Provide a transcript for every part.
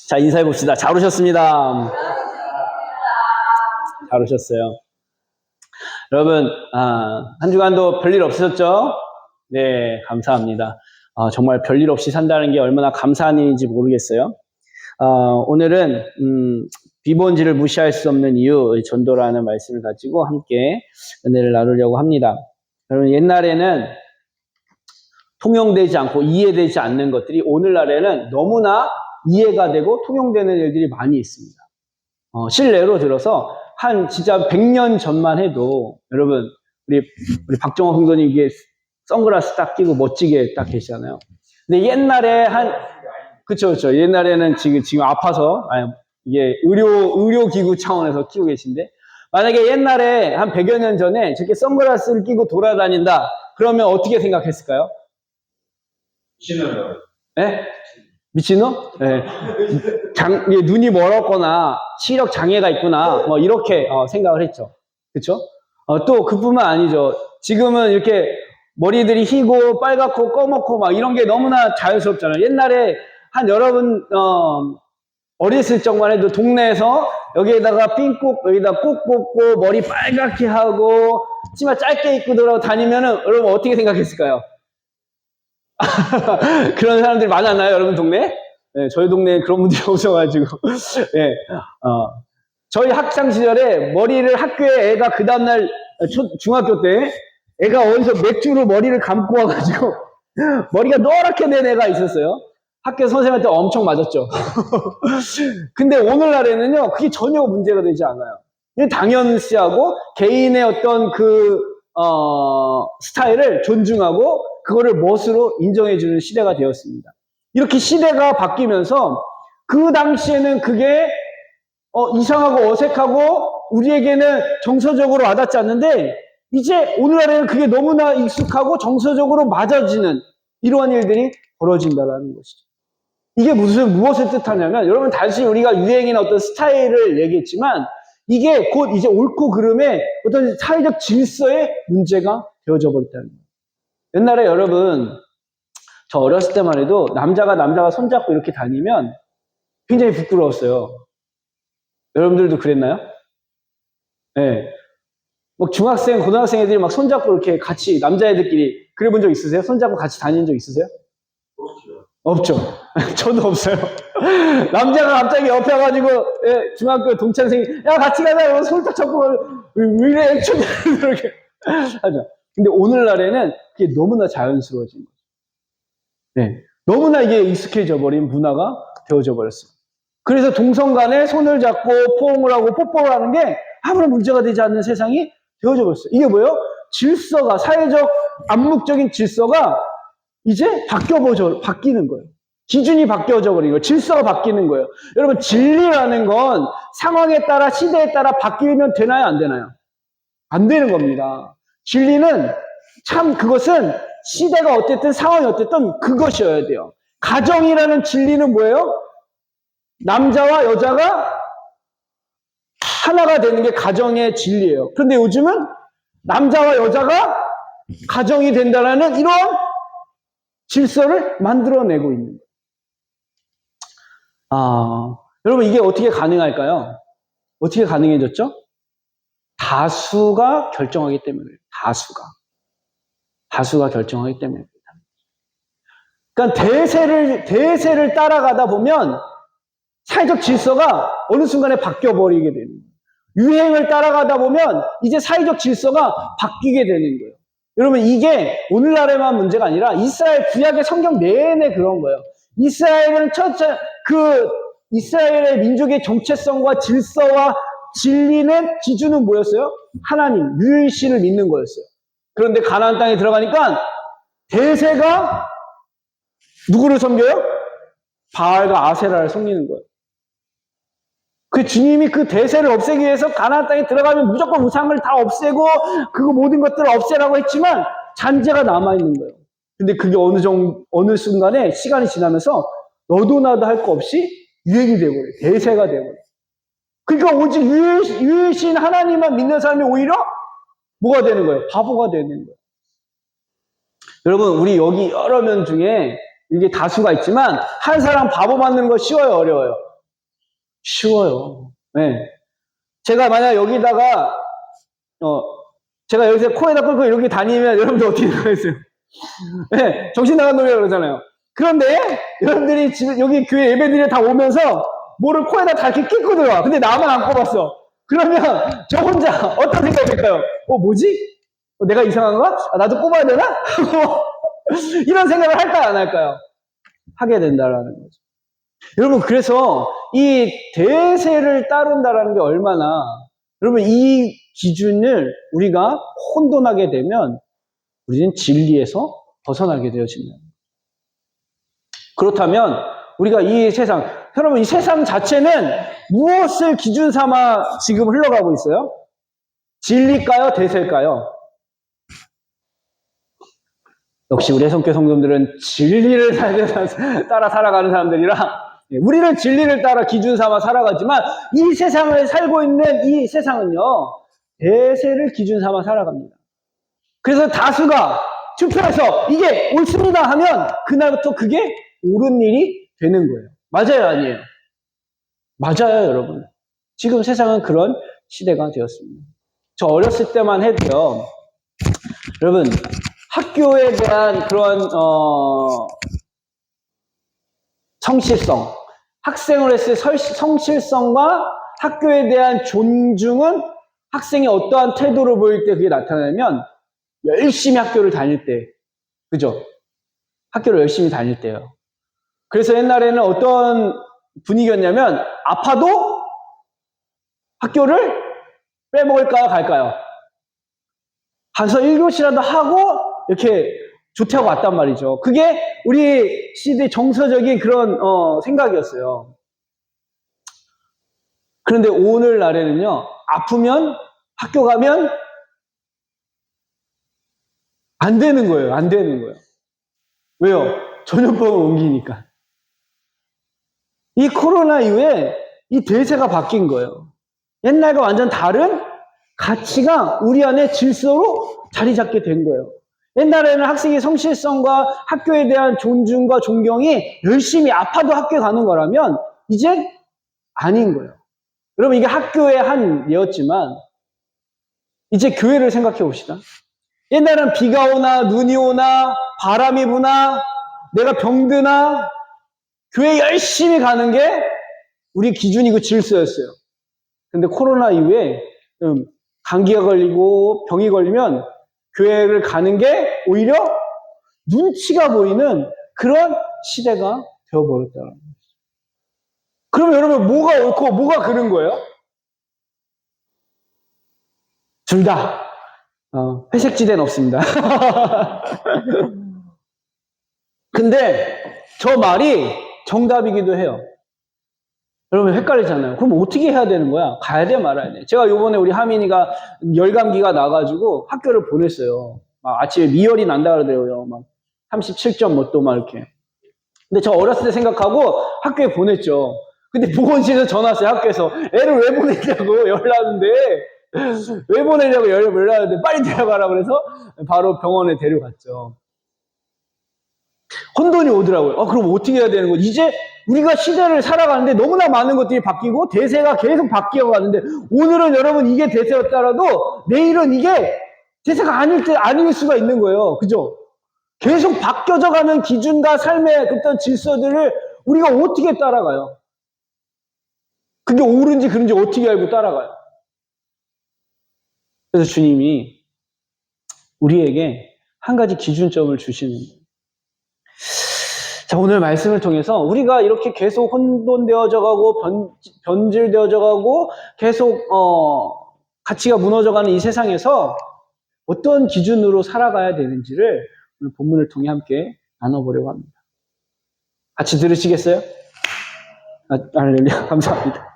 자, 인사해 봅시다. 잘 오셨습니다. 잘 오셨어요. 여러분, 한 주간도 별일 없으셨죠? 네, 감사합니다. 정말 별일 없이 산다는 게 얼마나 감사한 일인지 모르겠어요. 오늘은 비본질을 무시할 수 없는 이유, 전도라는 말씀을 가지고 함께 은혜를 나누려고 합니다. 여러분, 옛날에는 통용되지 않고 이해되지 않는 것들이 오늘날에는 너무나 이해가 되고 통용되는 일들이 많이 있습니다. 실례로 들어서 진짜 100년 전만 해도 여러분 우리 박정호 성도님 이게 선글라스 딱 끼고 멋지게 딱 계시잖아요. 근데 옛날에 그쵸 옛날에는 지금 아파서 이게 의료기구 차원에서 끼고 계신데 만약에 옛날에 한 100여 년 전에 저렇게 선글라스를 끼고 돌아다닌다 그러면 어떻게 생각했을까요? 미친놈이라고. 네? 미친놈? 네. 눈이 멀었거나 시력 장애가 있구나 뭐 이렇게 생각을 했죠. 그렇죠? 또 그뿐만 아니죠. 지금은 이렇게 머리들이 희고 빨갛고 검었고 막 이런 게 너무나 자연스럽잖아요. 옛날에 여러분 어렸을 적만 해도 동네에서 여기에다가 핀꼭 여기다 꼭 꽂고 머리 빨갛게 하고 치마 짧게 입고 다니면은 여러분 어떻게 생각했을까요? 그런 사람들이 많았나요, 여러분 동네? 네, 저희 동네에 그런 분들이 오셔가지고. 네, 저희 학창 시절에 머리를 학교에 애가 그 다음날 중학교 때 애가 어디서 맥주로 머리를 감고 와가지고 머리가 노랗게 된 애가 있었어요. 학교 선생님한테 엄청 맞았죠. 근데 오늘날에는요, 그게 전혀 문제가 되지 않아요. 당연시하고 개인의 어떤 스타일을 존중하고 그거를 멋으로 인정해주는 시대가 되었습니다. 이렇게 시대가 바뀌면서 그 당시에는 그게 이상하고 어색하고 우리에게는 정서적으로 와닿지 않는데 이제 오늘날에는 그게 너무나 익숙하고 정서적으로 맞아지는 이러한 일들이 벌어진다는 것이죠. 이게 무엇을 뜻하냐면 여러분 단순히 우리가 유행이나 어떤 스타일을 얘기했지만 이게 곧 이제 옳고 그름의 어떤 사회적 질서의 문제가 되어져 버렸다는 거예요. 옛날에 여러분 저 어렸을 때만 해도 남자가 손잡고 이렇게 다니면 굉장히 부끄러웠어요. 여러분들도 그랬나요? 네. 뭐 중학생, 고등학생 애들이 막 손잡고 이렇게 같이 남자애들끼리 그래 본 적 있으세요? 손잡고 같이 다니는 적 있으세요? 없죠. 저도 없어요. 남자가 갑자기 옆에 와가지고 중학교 동창생이 야 같이 가자 손 딱 잡고 왜 이래 이렇게 하죠. 근데 오늘날에는 그게 너무나 자연스러워진 거죠. 네, 너무나 이게 익숙해져 버린 문화가 되어져 버렸어요. 그래서 동성 간에 손을 잡고 포옹을 하고 뽀뽀를 하는 게 아무런 문제가 되지 않는 세상이 되어져 버렸어요. 이게 뭐예요? 질서가 사회적 암묵적인 질서가 이제 바뀌는 거예요. 기준이 바뀌어져 버린 거예요. 질서가 바뀌는 거예요. 여러분 진리라는 건 상황에 따라 시대에 따라 바뀌면 되나요? 안 되나요? 안 되는 겁니다. 진리는 그것은 시대가 어쨌든 상황이 어쨌든 그것이어야 돼요. 가정이라는 진리는 뭐예요? 남자와 여자가 하나가 되는 게 가정의 진리예요. 그런데 요즘은 남자와 여자가 가정이 된다는 이런 질서를 만들어내고 있는 거예요. 여러분 이게 어떻게 가능할까요? 어떻게 가능해졌죠? 다수가 결정하기 때문이에요. 다수가 결정하기 때문입니다. 그러니까 대세를 따라가다 보면 사회적 질서가 어느 순간에 바뀌어버리게 되는 거예요. 유행을 따라가다 보면 이제 사회적 질서가 바뀌게 되는 거예요. 여러분 이게 오늘날에만 문제가 아니라 이스라엘 구약의 성경 내내 그런 거예요. 이스라엘은 이스라엘의 민족의 정체성과 질서와 진리는 기준은 뭐였어요? 하나님, 유일신을 믿는 거였어요. 그런데 가나안 땅에 들어가니까 대세가 누구를 섬겨요? 바알과 아세라를 섬기는 거예요. 주님이 그 대세를 없애기 위해서 가나안 땅에 들어가면 무조건 우상을 다 없애고 그거 모든 것들을 없애라고 했지만 잔재가 남아있는 거예요. 근데 그게 어느 순간에 시간이 지나면서 너도 나도 할 거 없이 유행이 되어버려요. 대세가 되어버려요. 그러니까 오직 유일신 하나님만 믿는 사람이 오히려 뭐가 되는 거예요? 바보가 되는 거예요. 여러분 우리 여기 여러 명 중에 이게 다수가 있지만 한 사람 바보 만드는 거 쉬워요? 어려워요? 쉬워요. 네. 제가 만약 여기다가, 제가 여기서 코에다 끌고 이렇게 다니면 여러분들 어떻게 생각하세요? 네, 정신 나간 놈이라고 그러잖아요. 그런데 여러분들이 지금 여기 교회 예배들이 다 오면서 뭐를 코에다 다 이렇게 끼고 들어와. 근데 나만 안 꼽았어. 그러면 저 혼자 어떤 생각일까요? 뭐지? 내가 이상한가? 나도 꼽아야 되나? 이런 생각을 할까요? 안 할까요? 하게 된다라는 거죠. 여러분, 그래서 이 대세를 따른다라는 게 얼마나, 여러분, 이 기준을 우리가 혼돈하게 되면 우리는 진리에서 벗어나게 되어집니다. 그렇다면 우리가 이 세상, 여러분, 이 세상 자체는 무엇을 기준 삼아 지금 흘러가고 있어요? 진리일까요? 대세일까요? 역시 우리 해성교 성도들은 진리를 따라 살아가는 사람들이라 우리는 진리를 따라 기준 삼아 살아가지만 이 세상을 살고 있는 이 세상은요, 대세를 기준 삼아 살아갑니다. 그래서 다수가 투표해서 이게 옳습니다 하면 그날부터 그게 옳은 일이 되는 거예요. 맞아요, 아니에요? 맞아요, 여러분. 지금 세상은 그런 시대가 되었습니다. 저 어렸을 때만 해도요, 여러분, 학교에 대한 그런 성실성, 학생으로 했을 때 성실성과 학교에 대한 존중은 학생이 어떠한 태도를 보일 때 그게 나타나면 열심히 학교를 다닐 때, 그죠? 학교를 열심히 다닐 때요. 그래서 옛날에는 어떤 분위기였냐면 아파도 학교를 빼먹을까요? 갈까요? 가서 1교시라도 하고 이렇게 조퇴하고 왔단 말이죠. 그게 우리 시대의 정서적인 그런 생각이었어요. 그런데 오늘날에는요, 아프면 학교 가면 안 되는 거예요. 안 되는 거예요. 왜요? 전염병을 옮기니까. 이 코로나 이후에 이 대세가 바뀐 거예요. 옛날과 완전 다른 가치가 우리 안에 질서로 자리 잡게 된 거예요. 옛날에는 학생의 성실성과 학교에 대한 존중과 존경이 열심히 아파도 학교에 가는 거라면 이제 아닌 거예요. 여러분, 이게 학교의 한 예였지만 이제 교회를 생각해 봅시다. 옛날에는 비가 오나 눈이 오나 바람이 부나 내가 병드나 교회 열심히 가는 게 우리 기준이고 질서였어요. 근데 코로나 이후에 감기가 걸리고 병이 걸리면 교회를 가는 게 오히려 눈치가 보이는 그런 시대가 되어버렸다는 거죠. 그러면 여러분, 뭐가 옳고 뭐가 그른 거예요? 둘 다. 회색지대는 없습니다. 근데 저 말이 정답이기도 해요. 여러분 헷갈리잖아요. 그럼 어떻게 해야 되는 거야? 가야 돼 말아야 돼? 제가 요번에 우리 하민이가 열감기가 나가지고 학교를 보냈어요. 막 아침에 미열이 난다 그러더라고요. 막 37점 뭐 또 막 이렇게. 근데 저 어렸을 때 생각하고 학교에 보냈죠. 근데 보건실에서 전화 왔어요. 학교에서. 애를 왜 보내냐고 연락하는데 왜 보내냐고 연락하는데 빨리 데려가라 그래서 바로 병원에 데려갔죠. 혼돈이 오더라고요. 그럼 어떻게 해야 되는 거지? 이제 우리가 시대를 살아가는데 너무나 많은 것들이 바뀌고 대세가 계속 바뀌어 가는데 오늘은 여러분 이게 대세였다라도 내일은 이게 대세가 아닐 수가 있는 거예요. 그죠? 계속 바뀌어져 가는 기준과 삶의 어떤 질서들을 우리가 어떻게 따라가요? 그게 옳은지 그른지 어떻게 알고 따라가요? 그래서 주님이 우리에게 한 가지 기준점을 주시는 거예요. 자, 오늘 말씀을 통해서 우리가 이렇게 계속 혼돈되어져 가고 변질되어져 가고 계속 가치가 무너져가는 이 세상에서 어떤 기준으로 살아가야 되는지를 오늘 본문을 통해 함께 나눠보려고 합니다. 같이 들으시겠어요? 할렐루야, 감사합니다.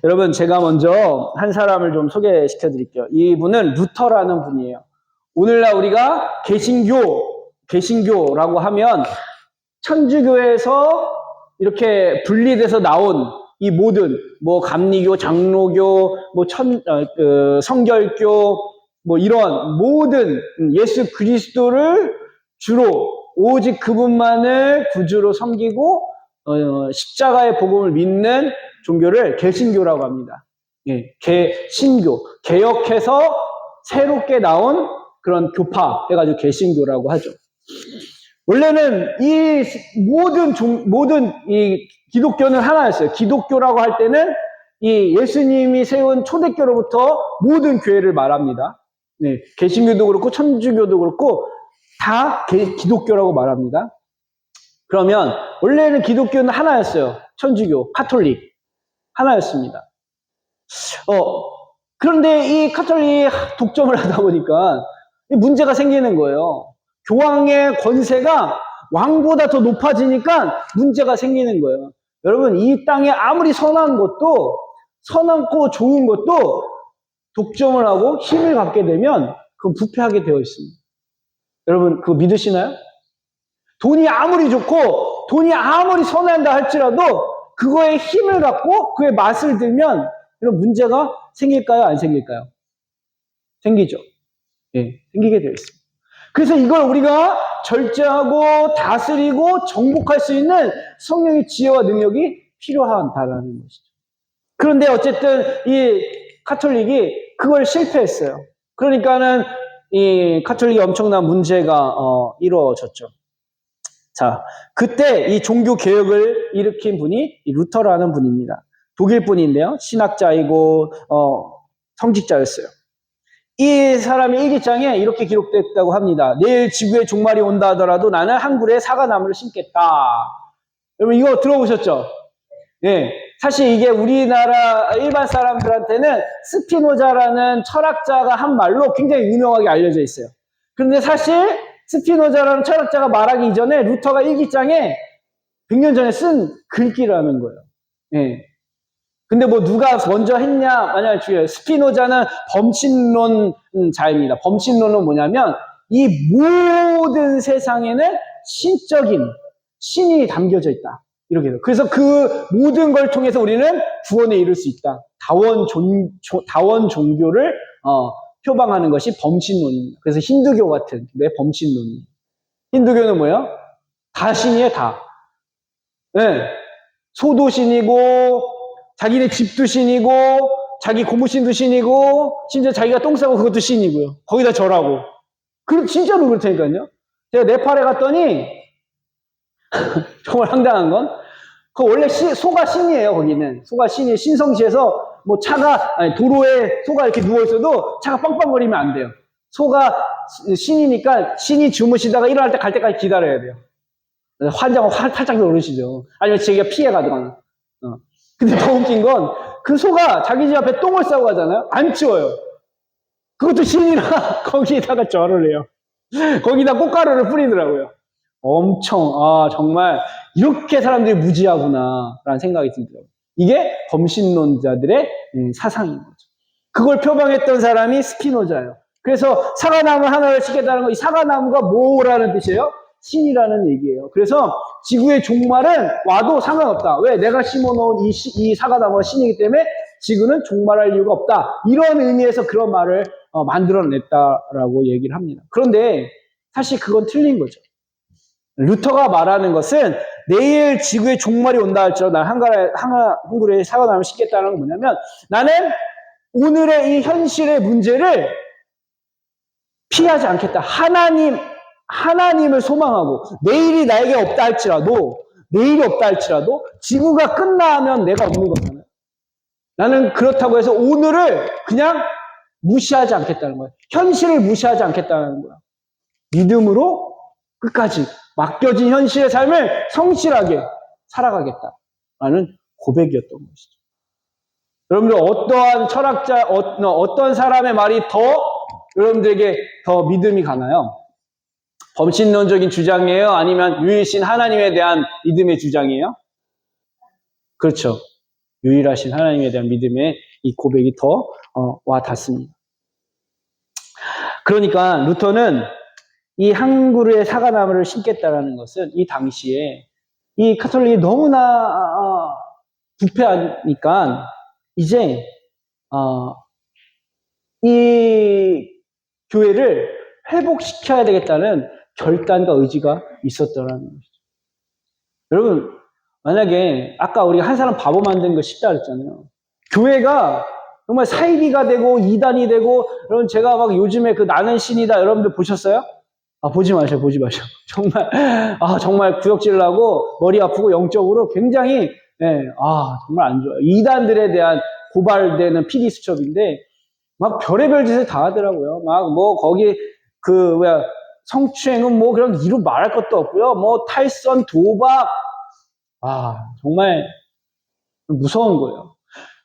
여러분, 제가 먼저 한 사람을 좀 소개시켜 드릴게요. 이분은 루터라는 분이에요. 오늘날 우리가 개신교라고 하면 천주교에서 이렇게 분리돼서 나온 이 모든 뭐 감리교, 장로교, 뭐 성결교, 뭐 이런 모든 예수 그리스도를 주로 오직 그분만을 구주로 섬기고 십자가의 복음을 믿는 종교를 개신교라고 합니다. 예, 개신교, 개혁해서 새롭게 나온 그런 교파 해가지고 개신교라고 하죠. 원래는 이 모든 이 기독교는 하나였어요. 기독교라고 할 때는 이 예수님이 세운 초대교로부터 모든 교회를 말합니다. 네, 개신교도 그렇고 천주교도 그렇고 다 기독교라고 말합니다. 그러면 원래는 기독교는 하나였어요. 천주교, 카톨릭 하나였습니다. 그런데 이 카톨릭 독점을 하다 보니까 문제가 생기는 거예요. 교황의 권세가 왕보다 더 높아지니까 문제가 생기는 거예요. 여러분, 이 땅에 아무리 선하고 좋은 것도 독점을 하고 힘을 갖게 되면 그건 부패하게 되어 있습니다. 여러분, 그거 믿으시나요? 돈이 아무리 좋고 돈이 아무리 선한다 할지라도 그거에 힘을 갖고 그의 맛을 들면 이런 문제가 생길까요? 안 생길까요? 생기죠. 예, 생기게 되어 있습니다. 그래서 이걸 우리가 절제하고 다스리고 정복할 수 있는 성령의 지혜와 능력이 필요하다라는 것이죠. 그런데 어쨌든 이 카톨릭이 그걸 실패했어요. 그러니까는 이 카톨릭이 엄청난 문제가 이루어졌죠. 자, 그때 이 종교 개혁을 일으킨 분이 이 루터라는 분입니다. 독일 분인데요. 신학자이고 성직자였어요. 이 사람의 일기장에 이렇게 기록됐다고 합니다. 내일 지구에 종말이 온다 하더라도 나는 한 그루의 사과나무를 심겠다. 여러분 이거 들어보셨죠? 예. 사실 이게 우리나라 일반 사람들한테는 스피노자라는 철학자가 한 말로 굉장히 유명하게 알려져 있어요. 그런데 사실 스피노자라는 철학자가 말하기 이전에 루터가 일기장에 100년 전에 쓴 글귀라는 거예요. 예. 근데 뭐 누가 먼저 했냐? 만약에 중요해요. 스피노자는 범신론자입니다. 범신론은 뭐냐면 이 모든 세상에는 신적인 신이 담겨져 있다. 이렇게 해요. 그래서 그 모든 걸 통해서 우리는 구원에 이룰 수 있다. 다원 종교를 표방하는 것이 범신론입니다. 그래서 힌두교 같은 범신론이에요. 힌두교는 뭐예요? 다 신이에요, 다. 네. 소도 신이고 자기네 집도 신이고 자기 고무신도 신이고 심지어 자기가 똥 싸고 그것도 신이고요. 거기다 절하고. 진짜로 그렇다니까요. 제가 네팔에 갔더니 정말 황당한 건 원래 소가 신이에요. 거기는 소가 신이 신성시에서 뭐 도로에 소가 이렇게 누워 있어도 차가 빵빵거리면 안 돼요. 소가 신이니까 신이 주무시다가 일어날 때 갈 때까지 기다려야 돼요. 환장하고 탈짝 놀으시죠. 아니면 자기가 피해 가거나. 근데 더 웃긴 건 그 소가 자기 집 앞에 똥을 싸고 가잖아요. 안 치워요. 그것도 신이라 거기에다가 절을 해요. 거기다 꽃가루를 뿌리더라고요. 엄청 정말 이렇게 사람들이 무지하구나 라는 생각이 들더라고요. 이게 범신론자들의 사상인 거죠. 그걸 표방했던 사람이 스피노자예요. 그래서 사과나무 하나를 심겠다는 거, 이 사과나무가 뭐라는 뜻이에요? 신이라는 얘기예요. 그래서 지구의 종말은 와도 상관없다. 왜? 내가 심어놓은 이 사과나무가 신이기 때문에 지구는 종말할 이유가 없다. 이런 의미에서 그런 말을 만들어냈다라고 얘기를 합니다. 그런데 사실 그건 틀린 거죠. 루터가 말하는 것은 내일 지구의 종말이 온다 할지라도 난 한 그루의 사과나무를 심겠다는 건 뭐냐면 나는 오늘의 이 현실의 문제를 피하지 않겠다. 하나님을 소망하고 내일이 나에게 없다 할지라도 지구가 끝나면 내가 없는 거잖아요. 나는 그렇다고 해서 오늘을 그냥 무시하지 않겠다는 거예요. 현실을 무시하지 않겠다는 거예요. 믿음으로 끝까지 맡겨진 현실의 삶을 성실하게 살아가겠다라는 고백이었던 것이죠. 여러분들 어떠한 철학자, 어떤 사람의 말이 여러분들에게 더 믿음이 가나요? 범신론적인 주장이에요? 아니면 유일신 하나님에 대한 믿음의 주장이에요? 그렇죠. 유일하신 하나님에 대한 믿음의 이 고백이 더 와 닿습니다. 그러니까 루터는 이 한 그루의 사과나무를 심겠다라는 것은 이 당시에 이 카톨릭이 너무나 부패하니까 이제 이 교회를 회복시켜야 되겠다는 결단과 의지가 있었더라는 것이죠. 여러분 만약에 아까 우리가 한 사람 바보 만드는 거 쉽다 그랬잖아요. 교회가 정말 사이비가 되고 이단이 되고, 여러분 제가 막 요즘에 그 나는 신이다 여러분들 보셨어요? 보지 마세요. 정말 정말 구역질 나고 머리 아프고 영적으로 굉장히 정말 안 좋아요. 이단들에 대한 고발되는 PD 수첩인데 막 별의별 짓을 다 하더라고요. 막 뭐 거기 성추행은 뭐 그런 이루 말할 것도 없고요. 뭐 탈선, 도박, 정말 무서운 거예요.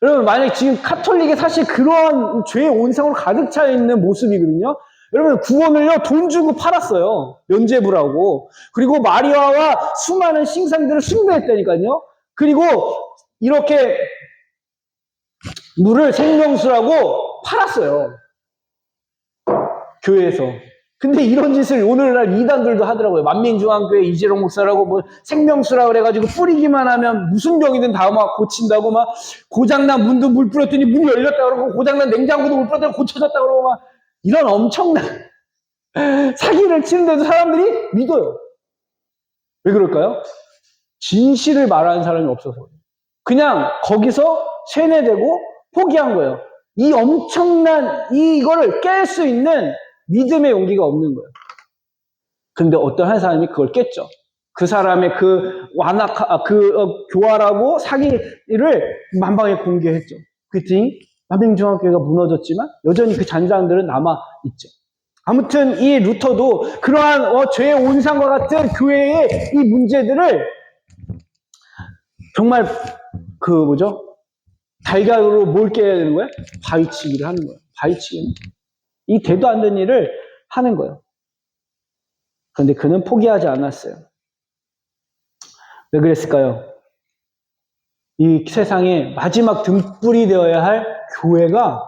여러분 만약에 지금 카톨릭이 사실 그런 죄의 온상으로 가득 차 있는 모습이거든요. 여러분 구원을요 돈 주고 팔았어요. 면죄부라고. 그리고 마리아와 수많은 신상들을 숭배했다니까요. 그리고 이렇게 물을 생명수라고 팔았어요. 교회에서. 근데 이런 짓을 오늘날 이단들도 하더라고요. 만민중앙교회 이재롱 목사라고 뭐 생명수라 그래가지고 뿌리기만 하면 무슨 병이든 다 막 고친다고 막 고장난 문도 물 뿌렸더니 문이 열렸다 그러고 고장난 냉장고도 물 뿌렸더니 고쳐졌다 그러고 막 이런 엄청난 사기를 치는데도 사람들이 믿어요. 왜 그럴까요? 진실을 말하는 사람이 없어서. 그냥 거기서 세뇌되고 포기한 거예요. 이 엄청난 이거를 깰 수 있는 믿음의 용기가 없는 거예요. 근데 어떤 한 사람이 그걸 깼죠. 그 사람의 교활하고 사기를 만방에 공개했죠. 그랬더니 만민중앙교회가 무너졌지만 여전히 그 잔잔들은 남아있죠. 아무튼 이 루터도 그러한 죄의 온상과 같은 교회의 이 문제들을 정말 달걀로 뭘 깨야 되는 거예요? 바위치기를 하는 거예요. 바위치기는. 이 대도 안 되는 일을 하는 거예요. 그런데 그는 포기하지 않았어요. 왜 그랬을까요? 이 세상에 마지막 등불이 되어야 할 교회가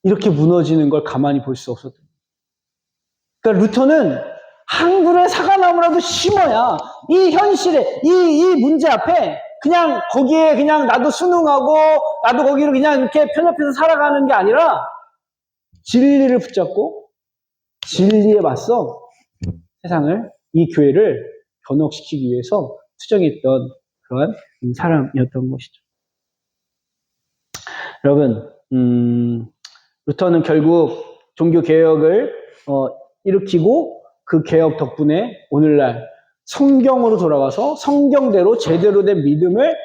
이렇게 무너지는 걸 가만히 볼 수 없었던 거예요. 그러니까 루터는 한 그루의 사과나무라도 심어야 이 현실에, 이 문제 앞에 그냥 거기에 그냥 나도 순응하고 나도 거기를 그냥 이렇게 편협해서 살아가는 게 아니라 진리를 붙잡고 진리에 맞서 세상을, 이 교회를 변혁시키기 위해서 투정했던 그런 사람이었던 것이죠. 여러분, 루터는 결국 종교개혁을 일으키고 그 개혁 덕분에 오늘날 성경으로 돌아가서 성경대로 제대로 된 믿음을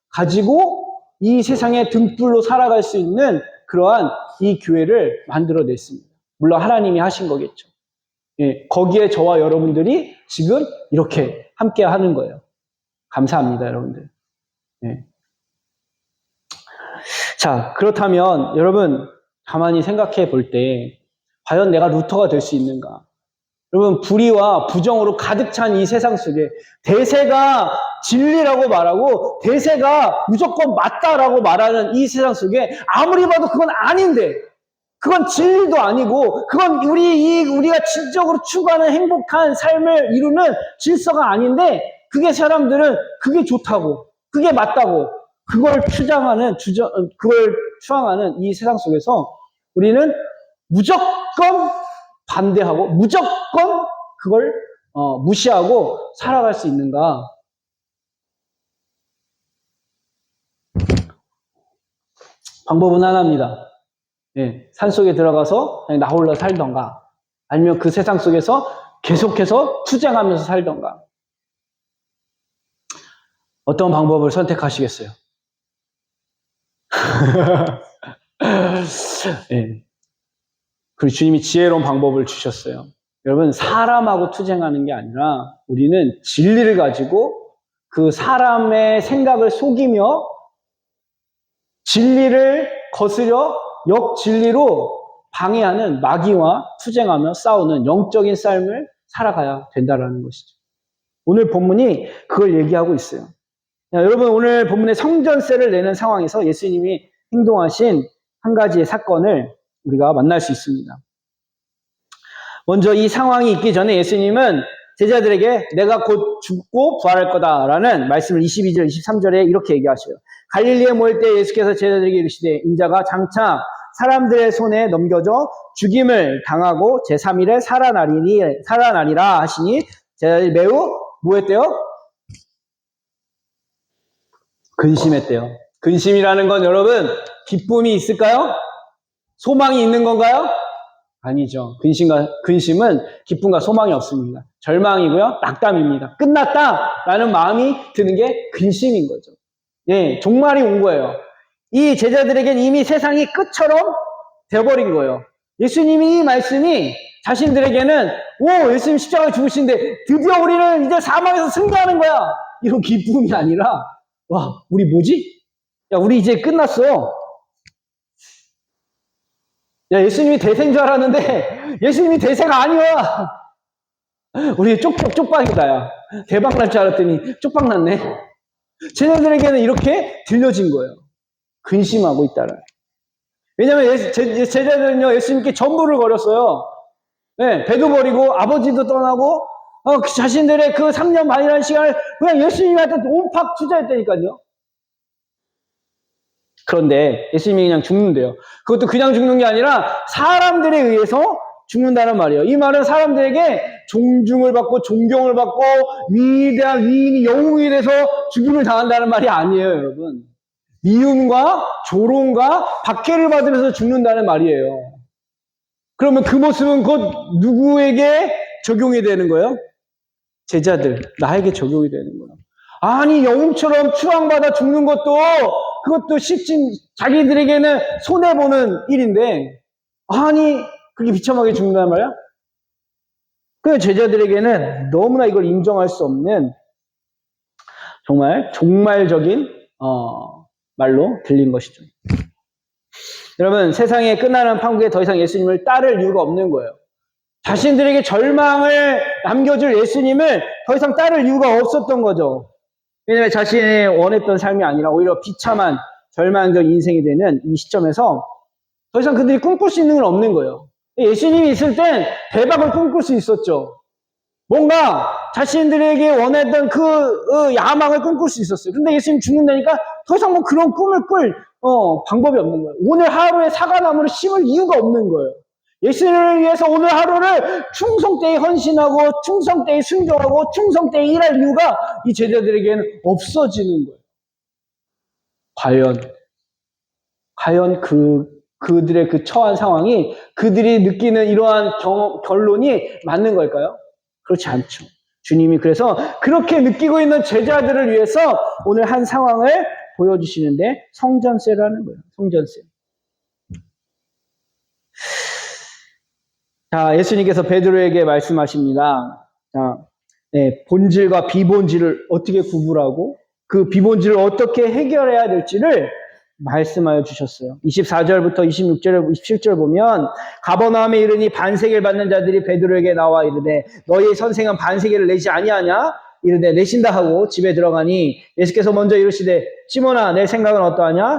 가지고 이 세상의 등불로 살아갈 수 있는 그러한 이 교회를 만들어냈습니다. 물론 하나님이 하신 거겠죠. 거기에 저와 여러분들이 지금 이렇게 함께 하는 거예요. 감사합니다, 여러분들. 자, 그렇다면 여러분 가만히 생각해 볼 때 과연 내가 루터가 될 수 있는가? 여러분, 불의와 부정으로 가득 찬 이 세상 속에 대세가 진리라고 말하고 대세가 무조건 맞다라고 말하는 이 세상 속에 아무리 봐도 그건 아닌데, 그건 진리도 아니고 그건 우리가 진정으로 추구하는 행복한 삶을 이루는 질서가 아닌데, 그게 사람들은 그게 좋다고, 그게 맞다고 그걸 추앙하는 이 세상 속에서 우리는 무조건 반대하고 무조건 그걸 무시하고 살아갈 수 있는가? 방법은 하나입니다. 산속에 들어가서 그냥 나 홀로 살던가, 아니면 그 세상 속에서 계속해서 투쟁하면서 살던가. 어떤 방법을 선택하시겠어요? 그리고 주님이 지혜로운 방법을 주셨어요. 여러분, 사람하고 투쟁하는 게 아니라 우리는 진리를 가지고 그 사람의 생각을 속이며 진리를 거스려 역진리로 방해하는 마귀와 투쟁하며 싸우는 영적인 삶을 살아가야 된다는 것이죠. 오늘 본문이 그걸 얘기하고 있어요. 여러분, 오늘 본문의 성전세를 내는 상황에서 예수님이 행동하신 한 가지의 사건을 우리가 만날 수 있습니다. 먼저 이 상황이 있기 전에 예수님은 제자들에게 내가 곧 죽고 부활할 거다라는 말씀을 22절, 23절에 이렇게 얘기하셔요. 갈릴리에 모일 때 예수께서 제자들에게 이르시되 인자가 장차 사람들의 손에 넘겨져 죽임을 당하고 제3일에 살아나리라 하시니 제자들이 매우 뭐했대요? 근심했대요. 근심이라는 건 여러분, 기쁨이 있을까요? 소망이 있는 건가요? 아니죠. 근심은 기쁨과 소망이 없습니다. 절망이고요. 낙담입니다. 끝났다라는 마음이 드는 게 근심인 거죠. 예, 종말이 온 거예요. 이 제자들에겐 이미 세상이 끝처럼 되어버린 거예요. 예수님이 이 말씀이 자신들에게는 예수님 십자가에 죽으신데 드디어 우리는 이제 사망에서 승리하는 거야. 이런 기쁨이 아니라 우리 뭐지? 야, 우리 이제 끝났어. 야, 예수님이 대세인 줄 알았는데 예수님이 대세가 아니야. 우리 쪽방이다, 야. 대박 날 줄 알았더니 쪽방 났네. 제자들에게는 이렇게 들려진 거예요. 근심하고 있다라. 왜냐하면 제자들은요, 예수님께 전부를 걸었어요. 네, 배도 버리고 아버지도 떠나고 자신들의 그 3년 반이라는 시간을 그냥 예수님한테 온팍 투자했다니까요. 그런데 예수님이 그냥 죽는데요. 그것도 그냥 죽는 게 아니라 사람들에 의해서 죽는다는 말이에요. 이 말은 사람들에게 존중을 받고 존경을 받고 위대한 위인이 영웅이 돼서 죽임을 당한다는 말이 아니에요, 여러분. 미움과 조롱과 박해를 받으면서 죽는다는 말이에요. 그러면 그 모습은 곧 누구에게 적용이 되는 거예요? 제자들, 나에게 적용이 되는 거예요. 아니, 영웅처럼 추앙받아 죽는 그것도 자기들에게는 손해보는 일인데, 아니, 그게 비참하게 죽는단 말이야? 그 제자들에게는 너무나 이걸 인정할 수 없는 정말 종말적인 말로 들린 것이죠. 여러분, 세상에 끝나는 판국에 더 이상 예수님을 따를 이유가 없는 거예요. 자신들에게 절망을 남겨줄 예수님을 더 이상 따를 이유가 없었던 거죠. 왜냐하면 자신의 원했던 삶이 아니라 오히려 비참한 절망적 인생이 되는 이 시점에서 더 이상 그들이 꿈꿀 수 있는 건 없는 거예요. 예수님이 있을 땐 대박을 꿈꿀 수 있었죠. 뭔가 자신들에게 원했던 그 야망을 꿈꿀 수 있었어요. 근데 예수님 죽는다니까 더 이상 뭐 그런 꿈을 꿀 방법이 없는 거예요. 오늘 하루에 사과나무를 심을 이유가 없는 거예요. 예수님을 위해서 오늘 하루를 충성되이 헌신하고 충성되이 순종하고 충성되이 일할 이유가 이 제자들에게는 없어지는 거예요. 과연 그들의 그 처한 상황이 그들이 느끼는 이러한 결론이 맞는 걸까요? 그렇지 않죠. 주님이 그래서 그렇게 느끼고 있는 제자들을 위해서 오늘 한 상황을 보여주시는데 성전세라는 거예요. 성전세. 자, 예수님께서 베드로에게 말씀하십니다. 자, 본질과 비본질을 어떻게 구분하고 그 비본질을 어떻게 해결해야 될지를 말씀하여 주셨어요. 24절부터 26절, 27절 보면 가버나움에 이르니 반세계를 받는 자들이 베드로에게 나와 이르되 너희 선생은 반세계를 내지 아니하냐? 이르되 내신다 하고 집에 들어가니 예수께서 먼저 이르시되 시몬아 내 생각은 어떠하냐?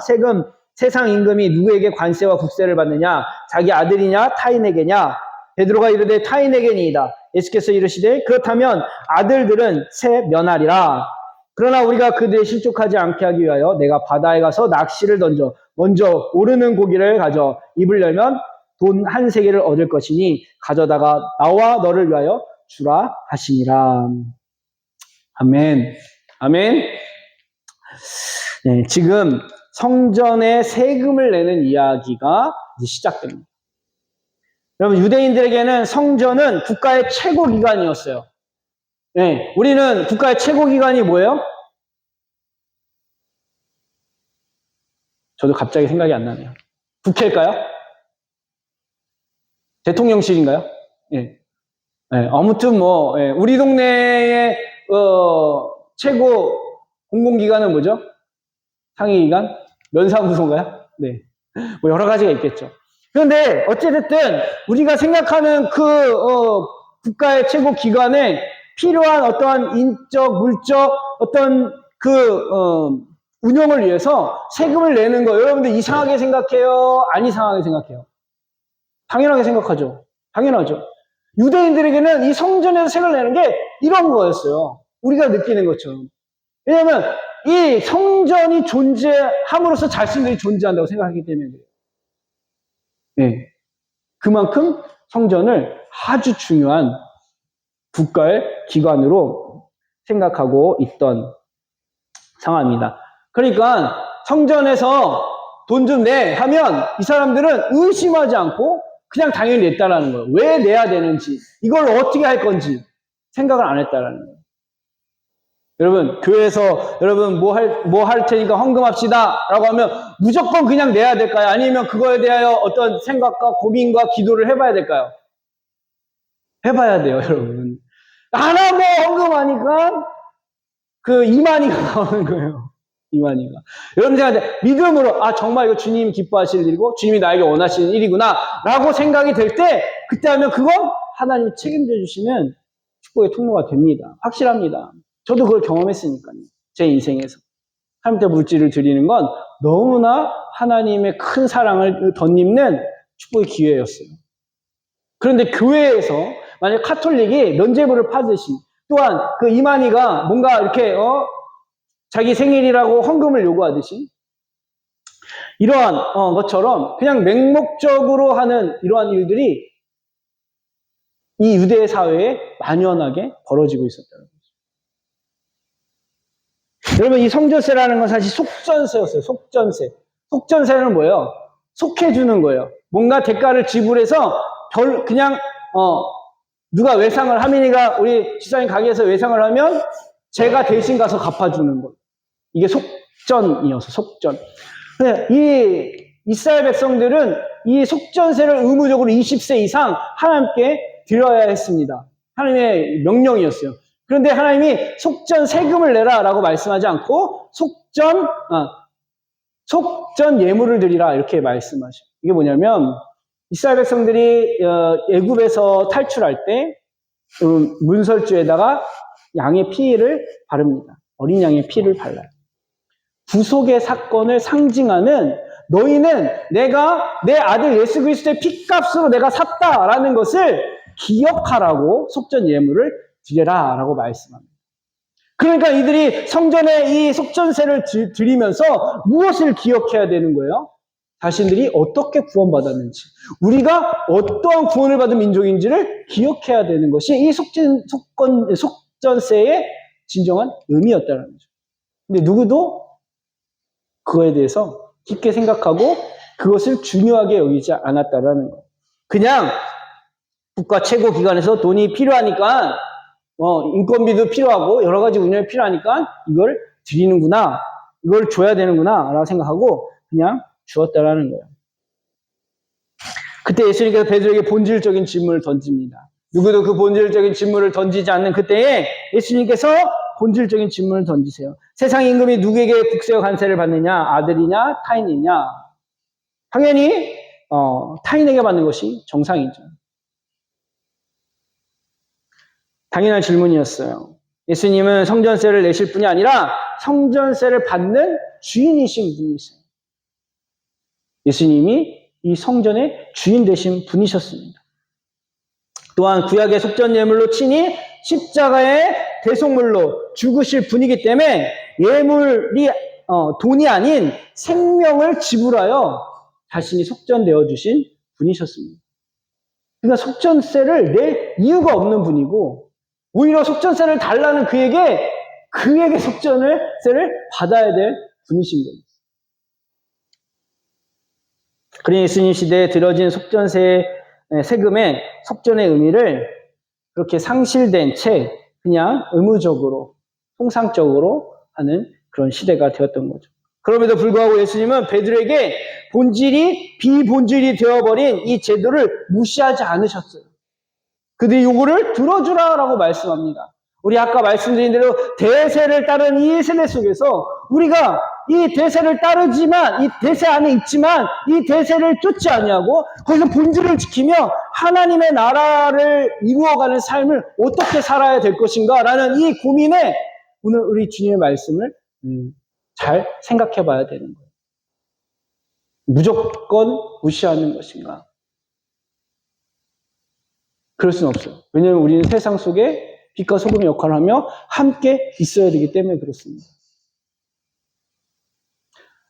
세상 임금이 누구에게 관세와 국세를 받느냐? 자기 아들이냐? 타인에게냐? 베드로가 이르되 타인에게니이다. 예수께서 이르시되 그렇다면 아들들은 새 면하리라. 그러나 우리가 그들의 실족하지 않게 하기 위하여 내가 바다에 가서 낚시를 던져 먼저 오르는 고기를 가져 입을 열면 돈 한 세겔을 얻을 것이니 가져다가 나와 너를 위하여 주라 하시니라. 아멘. 아멘. 네, 지금 성전에 세금을 내는 이야기가 이제 시작됩니다. 여러분, 유대인들에게는 성전은 국가의 최고 기관이었어요. 네, 우리는 국가의 최고 기관이 뭐예요? 저도 갑자기 생각이 안 나네요. 국회일까요? 대통령실인가요? 예. 네, 아무튼 우리 동네의 최고 공공기관은 뭐죠? 상위기관? 면사무소인가요? 네. 뭐 여러 가지가 있겠죠. 그런데 어찌됐든 우리가 생각하는 국가의 최고 기관에 필요한 어떠한 인적, 물적, 어떤 운영을 위해서 세금을 내는 거, 여러분들 이상하게 생각해요? 안 이상하게 생각해요? 당연하게 생각하죠. 당연하죠. 유대인들에게는 이 성전에서 세금을 내는 게 이런 거였어요. 우리가 느끼는 것처럼. 왜냐하면 이 성전이 존재함으로써 자신들이 존재한다고 생각하기 때문에 그래요. 네. 그만큼 성전을 아주 중요한 국가의 기관으로 생각하고 있던 상황입니다. 그러니까 성전에서 돈 좀 내 하면 이 사람들은 의심하지 않고 그냥 당연히 냈다라는 거예요. 왜 내야 되는지, 이걸 어떻게 할 건지 생각을 안 했다라는 거예요. 여러분, 교회에서 여러분 뭐 할 테니까 헌금합시다 라고 하면 무조건 그냥 내야 될까요? 아니면 그거에 대하여 어떤 생각과 고민과 기도를 해봐야 될까요? 해봐야 돼요, 여러분. 안 하고 헌금하니까 그 이만희가 나오는 거예요. 이만희가. 여러분 생각할 때 믿음으로 정말 이거 주님이 기뻐하실 일이고 주님이 나에게 원하시는 일이구나 라고 생각이 될 때 그때 하면 그건 하나님이 책임져 주시는 축복의 통로가 됩니다. 확실합니다. 저도 그걸 경험했으니까요. 제 인생에서. 하나님께 물질을 드리는 건 너무나 하나님의 큰 사랑을 덧입는 축복의 기회였어요. 그런데 교회에서 만약 카톨릭이 면죄부를 파듯이 또한 그 이만희가 뭔가 이렇게 자기 생일이라고 헌금을 요구하듯이 이러한 것처럼 그냥 맹목적으로 하는 이러한 일들이 이 유대 사회에 만연하게 벌어지고 있었다는 거죠. 여러분, 이 성전세라는 건 사실 속전세였어요. 속전세. 속전세는 뭐예요? 속해주는 거예요. 뭔가 대가를 지불해서 그냥 누가 외상을, 하민이가 우리 집사님 가게에서 외상을 하면 제가 대신 가서 갚아주는 거. 이게 속전이어서 속전. 근데 이 이스라엘 백성들은 이 속전세를 의무적으로 20세 이상 하나님께 드려야 했습니다. 하나님의 명령이었어요. 그런데 하나님이 속전 세금을 내라라고 말씀하지 않고 속전 예물을 드리라 이렇게 말씀하셔요. 이게 뭐냐면 이스라엘 백성들이 애굽에서 탈출할 때 문설주에다가 양의 피를 바릅니다. 어린 양의 피를 발라요. 구속의 사건을 상징하는 너희는 내가 내 아들 예수 그리스도의 피값으로 내가 샀다라는 것을 기억하라고 속전 예물을 드려라라고 말씀합니다. 그러니까 이들이 성전에 이 속전세를 드리면서 무엇을 기억해야 되는 거예요? 자신들이 어떻게 구원받았는지, 우리가 어떠한 구원을 받은 민족인지를 기억해야 되는 것이 이 속전세의 진정한 의미였다는 거죠. 근데 누구도 그거에 대해서 깊게 생각하고 그것을 중요하게 여기지 않았다라는 거예요. 그냥 국가 최고 기관에서 돈이 필요하니까 인건비도 필요하고 여러 가지 운영이 필요하니까 이걸 드리는구나, 이걸 줘야 되는구나 라고 생각하고 그냥 주었다라는 거예요. 그때 예수님께서 베드로에게 본질적인 질문을 던집니다. 누구도 그 본질적인 질문을 던지지 않는 그때에 예수님께서 본질적인 질문을 던지세요. 세상 임금이 누구에게 국세와 관세를 받느냐? 아들이냐? 타인이냐? 당연히 타인에게 받는 것이 정상이죠. 당연한 질문이었어요. 예수님은 성전세를 내실 뿐이 아니라 성전세를 받는 주인이신 분이세요. 예수님이 이 성전의 주인 되신 분이셨습니다. 또한 구약의 속전 예물로 치니 십자가의 대속물로 죽으실 분이기 때문에 예물이 돈이 아닌 생명을 지불하여 자신이 속전되어 주신 분이셨습니다. 그러니까 속전세를 낼 이유가 없는 분이고 오히려 속전세를 달라는 그에게 속전세를 받아야 될 분이신 거예요. 그러니 예수님 시대에 들어진 속전세 세금의 속전의 의미를 그렇게 상실된 채 그냥 의무적으로 통상적으로 하는 그런 시대가 되었던 거죠. 그럼에도 불구하고 예수님은 베드로에게 본질이 비본질이 되어버린 이 제도를 무시하지 않으셨어요. 그들이 요구를 들어주라라고 말씀합니다. 우리 아까 말씀드린 대로 대세를 따른 이 세대 속에서 우리가 이 대세를 따르지만 이 대세 안에 있지만 이 대세를 쫓지 아니하고 거기서 본질을 지키며 하나님의 나라를 이루어가는 삶을 어떻게 살아야 될 것인가 라는 이 고민에 오늘 우리 주님의 말씀을 잘 생각해 봐야 되는 거예요. 무조건 무시하는 것인가? 그럴 수는 없어요. 왜냐하면 우리는 세상 속에 빛과 소금의 역할을 하며 함께 있어야 되기 때문에 그렇습니다.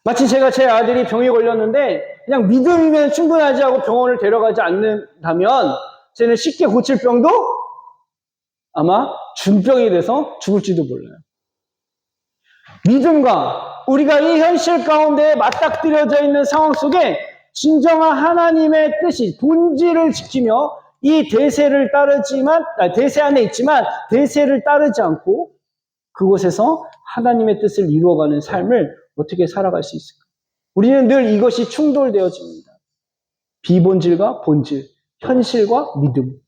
마치 제가 제 아들이 병에 걸렸는데 그냥 믿음이면 충분하지 하고 병원을 데려가지 않는다면 쟤는 쉽게 고칠 병도 아마 중병이 돼서 죽을지도 몰라요. 믿음과 우리가 이 현실 가운데 맞닥뜨려져 있는 상황 속에 진정한 하나님의 뜻이 본질을 지키며 이 대세를 따르지만, 대세 안에 있지만 대세를 따르지 않고 그곳에서 하나님의 뜻을 이루어가는 삶을 어떻게 살아갈 수 있을까? 우리는 늘 이것이 충돌되어집니다. 비본질과 본질, 현실과 믿음.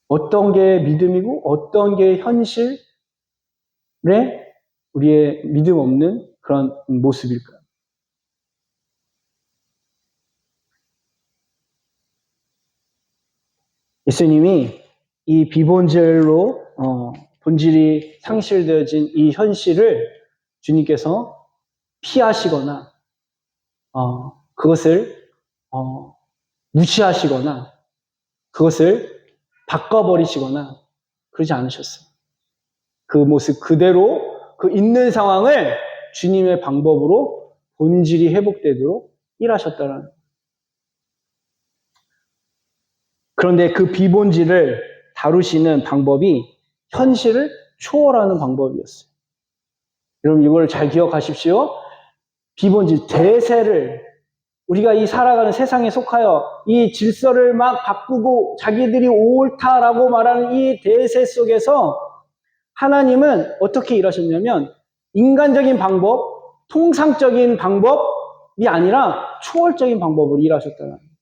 어떤 게 믿음이고 어떤 게 현실에 우리의 믿음 없는 그런 모습일까요? 예수님이 이 비본질로 본질이 상실되어진 이 현실을 주님께서 피하시거나 그것을 무시하시거나 그것을 바꿔버리시거나 그러지 않으셨어요. 그 모습 그대로 그 있는 상황을 주님의 방법으로 본질이 회복되도록 일하셨다는 거예요. 그런데 그 비본질을 다루시는 방법이 현실을 초월하는 방법이었어요. 여러분 이걸 잘 기억하십시오. 비본질, 대세를 우리가 이 살아가는 세상에 속하여 이 질서를 막 바꾸고 자기들이 옳다라고 말하는 이 대세 속에서 하나님은 어떻게 일하셨냐면 인간적인 방법, 통상적인 방법이 아니라 초월적인 방법으로 일하셨다는 거예요.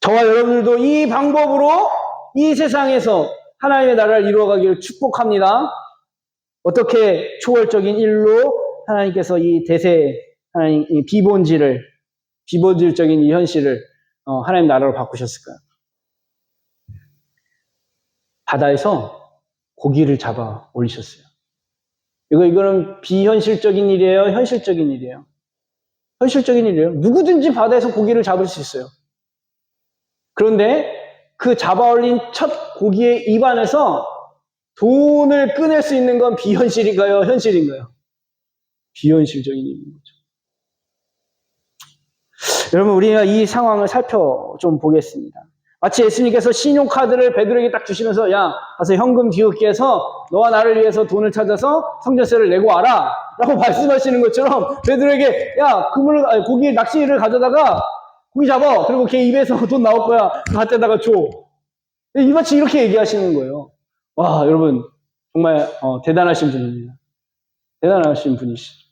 저와 여러분들도 이 방법으로 이 세상에서 하나님의 나라를 이루어가기를 축복합니다. 어떻게 초월적인 일로 하나님께서 이 대세, 하나님 이 비본질적인 이 현실을 하나님 나라로 바꾸셨을까요? 바다에서 고기를 잡아 올리셨어요. 이거는 비현실적인 일이에요? 현실적인 일이에요? 현실적인 일이에요. 누구든지 바다에서 고기를 잡을 수 있어요. 그런데 그 잡아 올린 첫 고기의 입안에서 돈을 꺼낼 수 있는 건 비현실인가요? 현실인가요? 비현실적인 일인 거죠. 여러분 우리가 이 상황을 좀 보겠습니다. 마치 예수님께서 신용카드를 베드로에게 딱 주시면서 야 가서 현금 뒤웃기 해서 너와 나를 위해서 돈을 찾아서 성전세를 내고 와라 라고 말씀하시는 것처럼 베드로에게 야 고기 낚시를 가져다가 고기 잡아 그리고 걔 입에서 돈 나올 거야 갖다다가 줘. 이마치 이렇게 얘기하시는 거예요. 와 여러분 정말 대단하신 분입니다. 대단하신 분이시죠.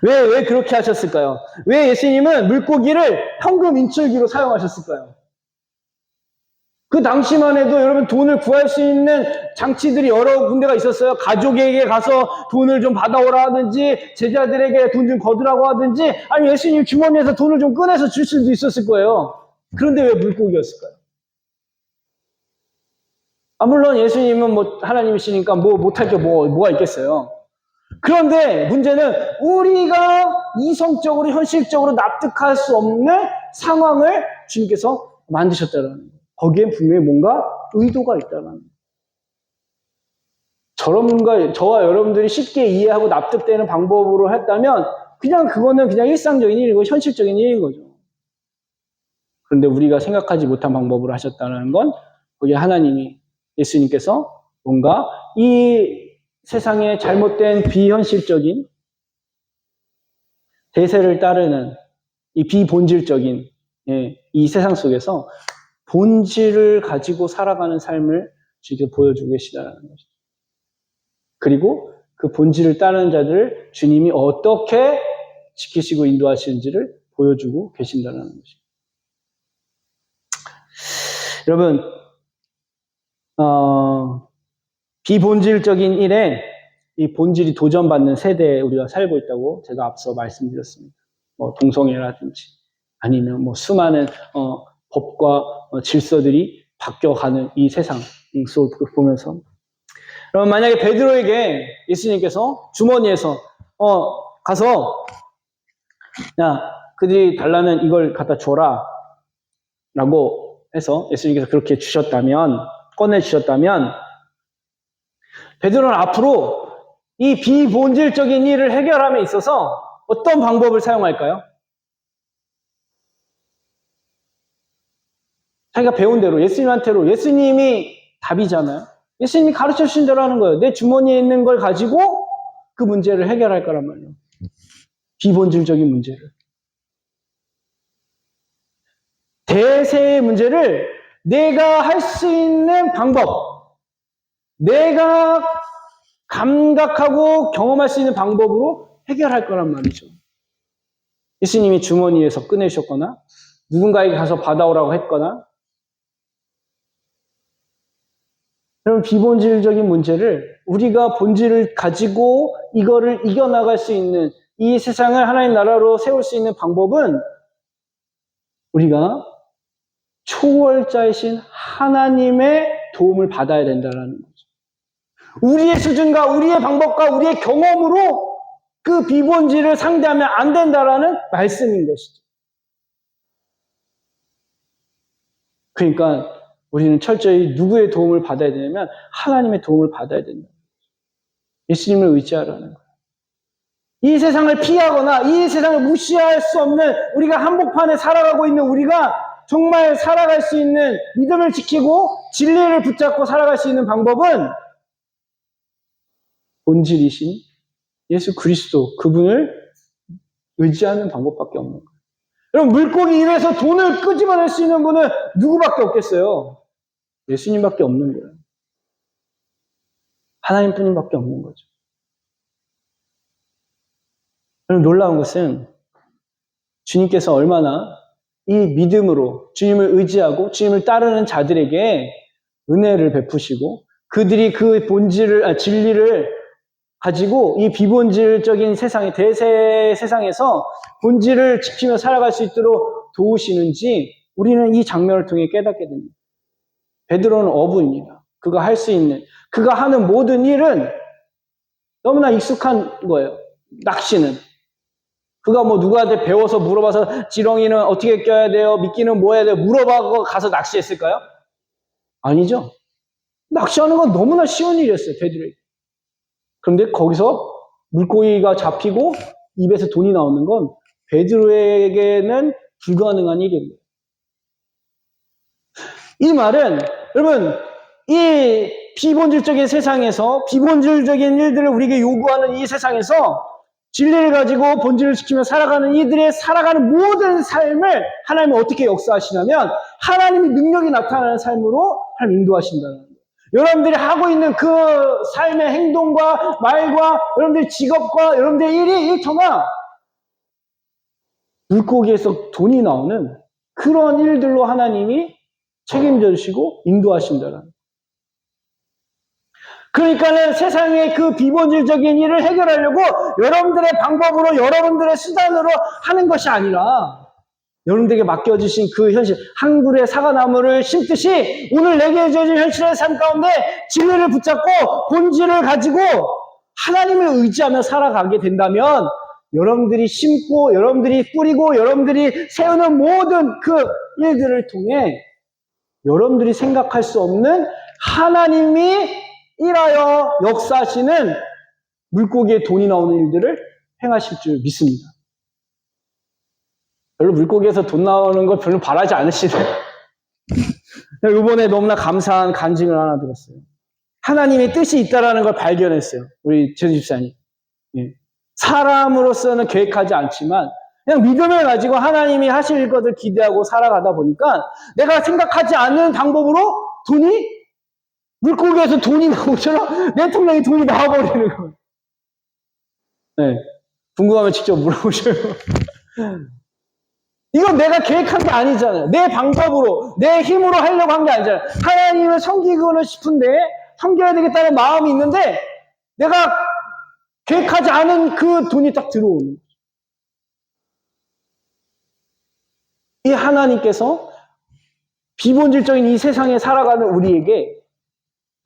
왜 그렇게 하셨을까요? 왜 예수님은 물고기를 현금 인출기로 사용하셨을까요? 그 당시만 해도 여러분 돈을 구할 수 있는 장치들이 여러 군데가 있었어요. 가족에게 가서 돈을 좀 받아오라 하든지 제자들에게 돈 좀 거두라고 하든지 아니면 예수님 주머니에서 돈을 좀 꺼내서 줄 수도 있었을 거예요. 그런데 왜 물고기였을까요? 물론 예수님은 하나님이시니까 못할 게 뭐가 있겠어요. 그런데 문제는 우리가 이성적으로 현실적으로 납득할 수 없는 상황을 주님께서 만드셨다는 거예요. 거기에 분명히 뭔가 의도가 있다는 거예요. 저와 여러분들이 쉽게 이해하고 납득되는 방법으로 했다면 그거는 그냥 일상적인 일이고 현실적인 일인 거죠. 그런데 우리가 생각하지 못한 방법으로 하셨다는 건 거기에 예수님께서 뭔가 이 세상의 잘못된 비현실적인 대세를 따르는 이 비본질적인 이 세상 속에서 본질을 가지고 살아가는 삶을 주님께서 보여주고 계시다는 거죠. 그리고 그 본질을 따르는 자들을 주님이 어떻게 지키시고 인도하시는지를 보여주고 계신다는 거죠. 여러분, 비본질적인 일에 이 본질이 도전받는 세대에 우리가 살고 있다고 제가 앞서 말씀드렸습니다. 동성애라든지 아니면 수많은 법과 질서들이 바뀌어가는 이 세상 속을 보면서 그럼 만약에 베드로에게 예수님께서 주머니에서 가서 야 그들이 달라는 이걸 갖다 줘라 라고 해서 예수님께서 그렇게 꺼내주셨다면 베드로는 앞으로 이 비본질적인 일을 해결함에 있어서 어떤 방법을 사용할까요? 자기가 배운 대로 예수님이 답이잖아요. 예수님이 가르쳐 주신 대로 하는 거예요. 내 주머니에 있는 걸 가지고 그 문제를 해결할 거란 말이에요. 비본질적인 문제를. 대세의 문제를 내가 할 수 있는 방법, 내가 감각하고 경험할 수 있는 방법으로 해결할 거란 말이죠. 예수님이 주머니에서 꺼내셨거나 누군가에게 가서 받아오라고 했거나 그런 비본질적인 문제를 우리가 본질을 가지고 이거를 이겨나갈 수 있는 이 세상을 하나님 나라로 세울 수 있는 방법은 우리가 초월자이신 하나님의 도움을 받아야 된다는 거죠. 우리의 수준과 우리의 방법과 우리의 경험으로 그 비본질을 상대하면 안 된다라는 말씀인 것이죠. 그러니까 우리는 철저히 누구의 도움을 받아야 되냐면 하나님의 도움을 받아야 된다. 예수님을 의지하라는 거예요. 이 세상을 피하거나 이 세상을 무시할 수 없는 우리가 한복판에 살아가고 있는 우리가 정말 살아갈 수 있는 믿음을 지키고 진리를 붙잡고 살아갈 수 있는 방법은 본질이신 예수 그리스도 그분을 의지하는 방법밖에 없는 거예요. 여러분 물고기 입에서 돈을 끄집어낼 수 있는 분은 누구밖에 없겠어요? 예수님밖에 없는 거예요. 하나님뿐인밖에 없는 거죠. 여러분 놀라운 것은 주님께서 얼마나 이 믿음으로 주님을 의지하고 주님을 따르는 자들에게 은혜를 베푸시고 그들이 그 본질을 진리를 가지고 이 비본질적인 세상의 대세 세상에서 본질을 지키며 살아갈 수 있도록 도우시는지 우리는 이 장면을 통해 깨닫게 됩니다. 베드로는 어부입니다. 그가 할 수 있는 그가 하는 모든 일은 너무나 익숙한 거예요. 낚시는 그가 뭐 누구한테 배워서 물어봐서 지렁이는 어떻게 껴야 돼요? 미끼는 뭐 해야 돼요? 물어봐서 가서 낚시했을까요? 아니죠. 낚시하는 건 너무나 쉬운 일이었어요. 베드로에게. 그런데 거기서 물고기가 잡히고 입에서 돈이 나오는 건 베드로에게는 불가능한 일입니다. 이 말은 여러분 이 비본질적인 세상에서 비본질적인 일들을 우리에게 요구하는 이 세상에서 진리를 가지고 본질을 지키며 살아가는 이들의 살아가는 모든 삶을 하나님은 어떻게 역사하시냐면 하나님의 능력이 나타나는 삶으로 하나님 인도하신다는 거예요. 여러분들이 하고 있는 그 삶의 행동과 말과 여러분들의 직업과 여러분들의 일터가 물고기에서 돈이 나오는 그런 일들로 하나님이 책임져 주시고 인도하신다는 거예요. 그러니까는 세상의 그 비본질적인 일을 해결하려고 여러분들의 방법으로 여러분들의 수단으로 하는 것이 아니라 여러분들에게 맡겨주신 그 현실 한 그루의 사과나무를 심듯이 오늘 내게 주어진 현실의 삶 가운데 진리를 붙잡고 본질을 가지고 하나님을 의지하며 살아가게 된다면 여러분들이 심고 여러분들이 뿌리고 여러분들이 세우는 모든 그 일들을 통해 여러분들이 생각할 수 없는 하나님이 일하여 역사하시는 물고기에 돈이 나오는 일들을 행하실 줄 믿습니다. 별로 물고기에서 돈 나오는 걸 별로 바라지 않으시네요. 이번에 너무나 감사한 간증을 하나 들었어요. 하나님의 뜻이 있다는 걸 발견했어요. 우리 제주 집사님. 예. 사람으로서는 계획하지 않지만 그냥 믿음을 가지고 하나님이 하실 것을 기대하고 살아가다 보니까 내가 생각하지 않는 방법으로 돈이 물고기에서 돈이 나오는 것처럼 내 통장에 돈이 나와버리는 거예요. 네. 궁금하면 직접 물어보셔요. 이건 내가 계획한 게 아니잖아요. 내 방법으로, 내 힘으로 하려고 한 게 아니잖아요. 하나님을 섬기고는 싶은데, 섬겨야 되겠다는 마음이 있는데, 내가 계획하지 않은 그 돈이 딱 들어오는 거죠. 이 하나님께서 비본질적인 이 세상에 살아가는 우리에게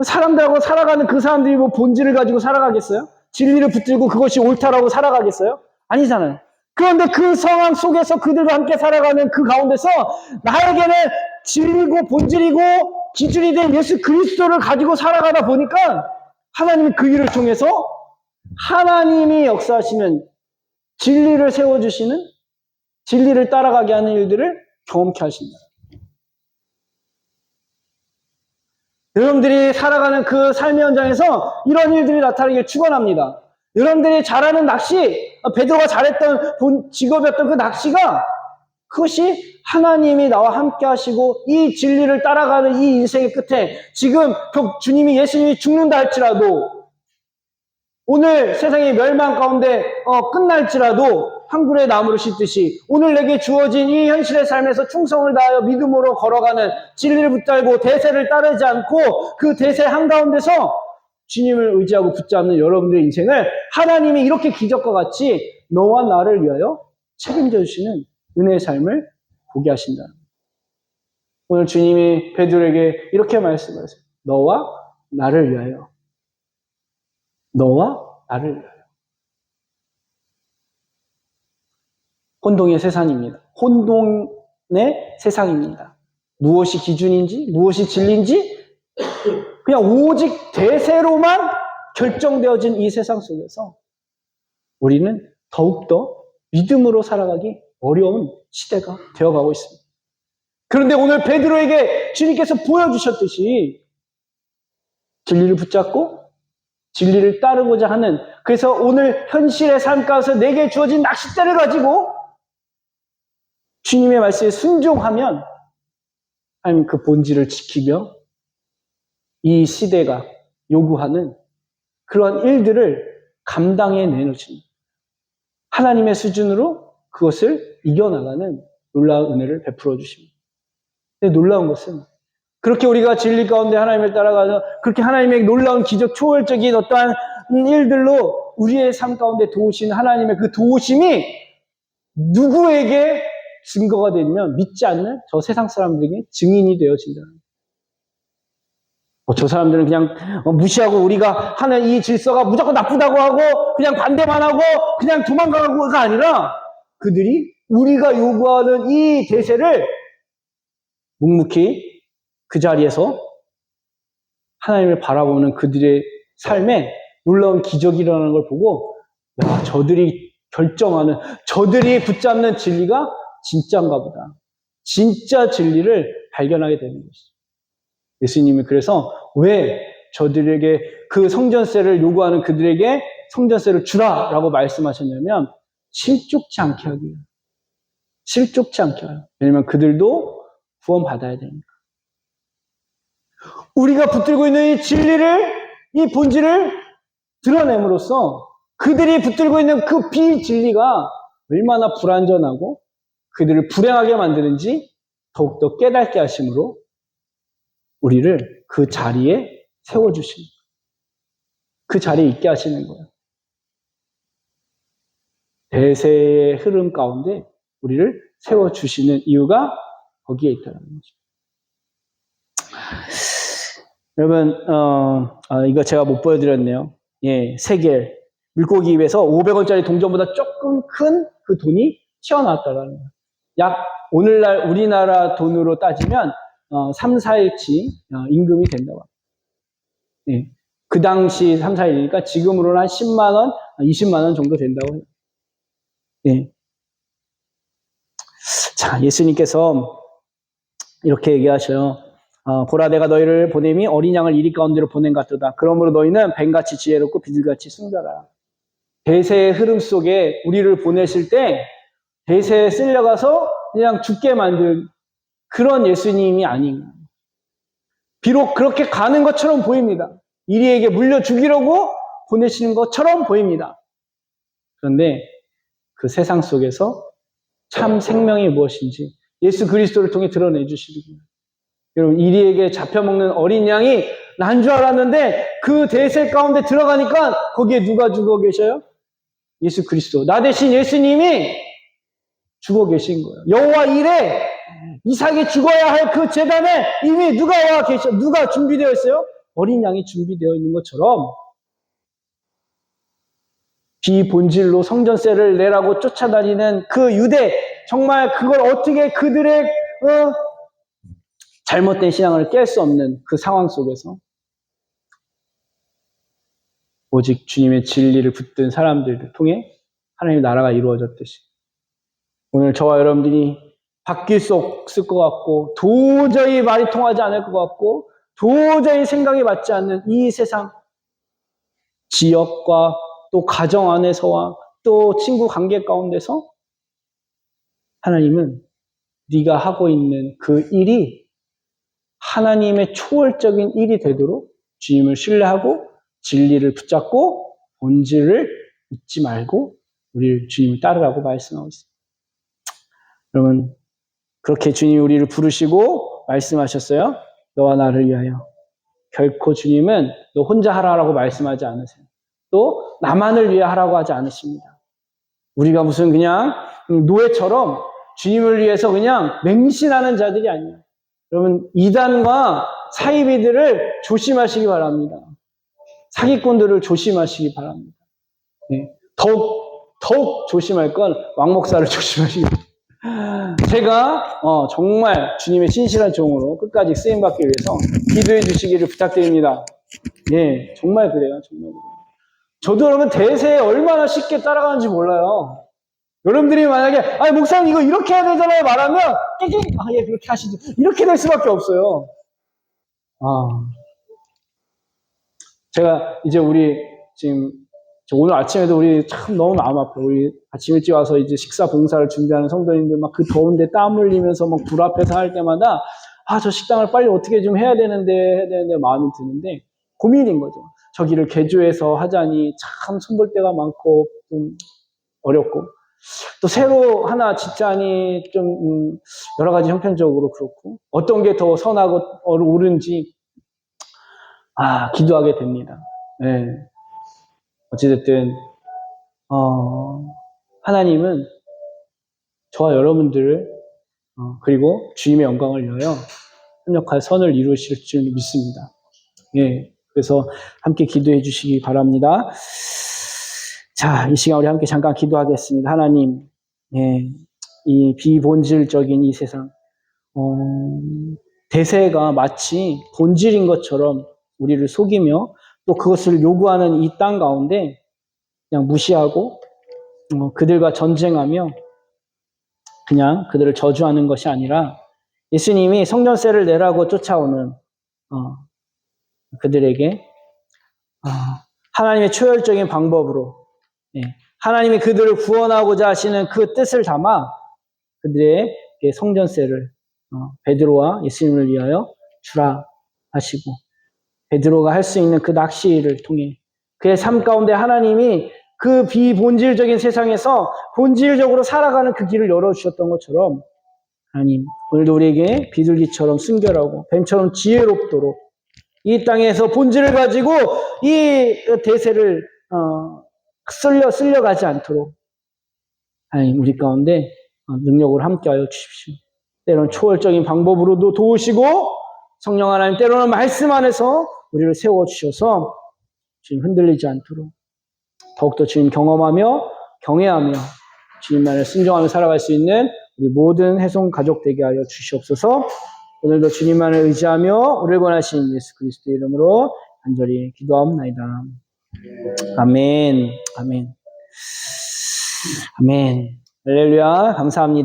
사람들하고 살아가는 그 사람들이 뭐 본질을 가지고 살아가겠어요? 진리를 붙들고 그것이 옳다라고 살아가겠어요? 아니잖아요. 그런데 그 상황 속에서 그들과 함께 살아가는 그 가운데서 나에게는 진리고 본질이고 기준이 된 예수 그리스도를 가지고 살아가다 보니까 하나님이 그 일을 통해서 하나님이 역사하시는 진리를 세워주시는 진리를 따라가게 하는 일들을 경험케 하신다. 여러분들이 살아가는 그 삶의 현장에서 이런 일들이 나타나길 축원합니다. 여러분들이 잘하는 낚시, 베드로가 잘했던 직업이었던 그 낚시가 그것이 하나님이 나와 함께 하시고 이 진리를 따라가는 이 인생의 끝에 지금 주님이 예수님이 죽는다 할지라도 오늘 세상의 멸망 가운데 끝날지라도 한 그루의 나무를 싣듯이 오늘 내게 주어진 이 현실의 삶에서 충성을 다하여 믿음으로 걸어가는 진리를 붙들고 대세를 따르지 않고 그 대세 한가운데서 주님을 의지하고 붙잡는 여러분들의 인생을 하나님이 이렇게 기적과 같이 너와 나를 위하여 책임져 주시는 은혜의 삶을 보게 하신다. 오늘 주님이 베드로에게 이렇게 말씀하세요. 너와 나를 위하여. 너와 나를 위하여. 혼동의 세상입니다. 혼동의 세상입니다. 무엇이 기준인지, 무엇이 진리인지 그냥 오직 대세로만 결정되어진 이 세상 속에서 우리는 더욱더 믿음으로 살아가기 어려운 시대가 되어가고 있습니다. 그런데 오늘 베드로에게 주님께서 보여주셨듯이 진리를 붙잡고 진리를 따르고자 하는, 그래서 오늘 현실의 삶 가운데서 내게 주어진 낚싯대를 가지고 주님의 말씀에 순종하면 하나님 그 본질을 지키며 이 시대가 요구하는 그러한 일들을 감당해 내놓습니다. 하나님의 수준으로 그것을 이겨나가는 놀라운 은혜를 베풀어 주십니다. 근데 놀라운 것은 그렇게 우리가 진리 가운데 하나님을 따라가서 그렇게 하나님의 놀라운 기적 초월적인 어떠한 일들로 우리의 삶 가운데 도우시는 하나님의 그 도우심이 누구에게 증거가 되면 믿지 않는 저 세상 사람들에게 증인이 되어진다. 저 사람들은 그냥 무시하고 우리가 하는 이 질서가 무조건 나쁘다고 하고 그냥 반대만 하고 그냥 도망가고가 아니라 그들이 우리가 요구하는 이 대세를 묵묵히 그 자리에서 하나님을 바라보는 그들의 삶에 놀라운 기적이 일어나는 걸 보고 야, 저들이 결정하는, 저들이 붙잡는 진리가 진짜인가 보다. 진짜 진리를 발견하게 되는 것이죠. 예수님이 그래서 왜 저들에게 그 성전세를 요구하는 그들에게 성전세를 주라라고 말씀하셨냐면 실족치 않게 하기 위해요. 실족치 않게 하요. 왜냐면 그들도 구원받아야 되니까. 우리가 붙들고 있는 이 진리를, 이 본질을 드러냄으로써 그들이 붙들고 있는 그 비진리가 얼마나 불완전하고 그들을 불행하게 만드는지 더욱더 깨닫게 하심으로 우리를 그 자리에 세워주십니다. 그 자리에 있게 하시는 거예요. 대세의 흐름 가운데 우리를 세워주시는 이유가 거기에 있다는 거죠. 여러분, 이거 제가 못 보여드렸네요. 예, 세겔. 물고기 입에서 500원짜리 동전보다 조금 큰 그 돈이 튀어나왔다는 거예요. 약, 오늘날 우리나라 돈으로 따지면, 3, 4일치 임금이 된다고 합니다. 예, 그 당시 3, 4일이니까 지금으로는 한 10만원, 20만원 정도 된다고 해요. 예. 자, 예수님께서 이렇게 얘기하셔요. 보라 내가 너희를 보냄이 어린 양을 이리 가운데로 보낸 것 같도다. 그러므로 너희는 뱀같이 지혜롭고 비둘기같이 순결하라. 대세의 흐름 속에 우리를 보내실 때 대세에 쓸려가서 그냥 죽게 만든 그런 예수님이 아닌가. 비록 그렇게 가는 것처럼 보입니다. 이리에게 물려 죽이려고 보내시는 것처럼 보입니다. 그런데 그 세상 속에서 참 생명이 무엇인지 예수 그리스도를 통해 드러내 주시기. 여러분, 이리에게 잡혀먹는 어린 양이 난 줄 알았는데 그 대세 가운데 들어가니까 거기에 누가 죽어 계셔요? 예수 그리스도. 나 대신 예수님이 죽어 계신 거예요. 여호와 이레, 이삭이 죽어야 할 그 제단에 이미 누가 와 계셔? 누가 준비되어 있어요? 어린 양이 준비되어 있는 것처럼 비본질로 성전세를 내라고 쫓아다니는 그 유대, 정말 그걸 어떻게 그들의 잘못된 신앙을 깰 수 없는 그 상황 속에서 오직 주님의 진리를 붙든 사람들을 통해 하나님의 나라가 이루어졌듯이 오늘 저와 여러분들이 바뀔 수 없을 것 같고 도저히 말이 통하지 않을 것 같고 도저히 생각이 맞지 않는 이 세상, 지역과 또 가정 안에서와 또 친구 관계 가운데서 하나님은 네가 하고 있는 그 일이 하나님의 초월적인 일이 되도록 주님을 신뢰하고 진리를 붙잡고 본질을 잊지 말고 우리를 주님을 따르라고 말씀하고 있습니다. 여러분, 그렇게 주님이 우리를 부르시고 말씀하셨어요. 너와 나를 위하여. 결코 주님은 너 혼자 하라고 말씀하지 않으세요. 또 나만을 위해 하라고 하지 않으십니다. 우리가 무슨 그냥 노예처럼 주님을 위해서 그냥 맹신하는 자들이 아니에요. 여러분, 이단과 사이비들을 조심하시기 바랍니다. 사기꾼들을 조심하시기 바랍니다. 네. 더욱 조심할 건 왕 목사를 조심하시기 바랍니다. 제가 정말 주님의 신실한 종으로 끝까지 쓰임받기 위해서 기도해 주시기를 부탁드립니다. 네, 정말 그래요. 정말 그래요. 저도 여러분 대세에 얼마나 쉽게 따라가는지 몰라요. 여러분들이 만약에 목사님 이거 이렇게 해야 되잖아요 말하면 예, 그렇게 하시죠. 이렇게 될 수밖에 없어요. 제가 이제 우리 지금 오늘 아침에도 우리 참 너무 마음 아파요. 우리 아침 일찍 와서 이제 식사 봉사를 준비하는 성도님들 막 그 더운데 땀 흘리면서 막 불 앞에서 할 때마다 저 식당을 빨리 어떻게 좀 해야 되는데 마음이 드는데 고민인 거죠. 저기를 개조해서 하자니 참 손볼 데가 많고 좀 어렵고 또 새로 하나 짓자니 좀 여러 가지 형편적으로 그렇고 어떤 게 더 선하고 옳은지 기도하게 됩니다. 네. 어찌됐든 하나님은 저와 여러분들을 그리고 주님의 영광을 위하여 협력할 선을 이루실 줄 믿습니다. 예, 그래서 함께 기도해 주시기 바랍니다. 자, 이 시간 우리 함께 잠깐 기도하겠습니다. 하나님, 예, 이 비본질적인 이 세상, 대세가 마치 본질인 것처럼 우리를 속이며 또 그것을 요구하는 이 땅 가운데 그냥 무시하고 그들과 전쟁하며 그냥 그들을 저주하는 것이 아니라 예수님이 성전세를 내라고 쫓아오는 그들에게 하나님의 초월적인 방법으로 하나님이 그들을 구원하고자 하시는 그 뜻을 담아 그들의 성전세를 베드로와 예수님을 위하여 주라 하시고 베드로가 할 수 있는 그 낚시를 통해 그의 삶 가운데 하나님이 그 비본질적인 세상에서 본질적으로 살아가는 그 길을 열어주셨던 것처럼 하나님 오늘도 우리에게 비둘기처럼 순결하고 뱀처럼 지혜롭도록 이 땅에서 본질을 가지고 이 대세를 쓸려가지 않도록 하나님 우리 가운데 능력을 함께하여 주십시오. 때로는 초월적인 방법으로도 도우시고 성령 하나님 때로는 말씀 안에서 우리를 세워주셔서 주님 흔들리지 않도록 더욱더 주님 경험하며 경외하며 주님만을 순종하며 살아갈 수 있는 우리 모든 해송 가족 되게 하여 주시옵소서. 오늘도 주님만을 의지하며 우리를 권하신 예수 그리스도의 이름으로 간절히 기도하옵나이다. 아멘. 아멘. 아멘. 할렐루야. 감사합니다.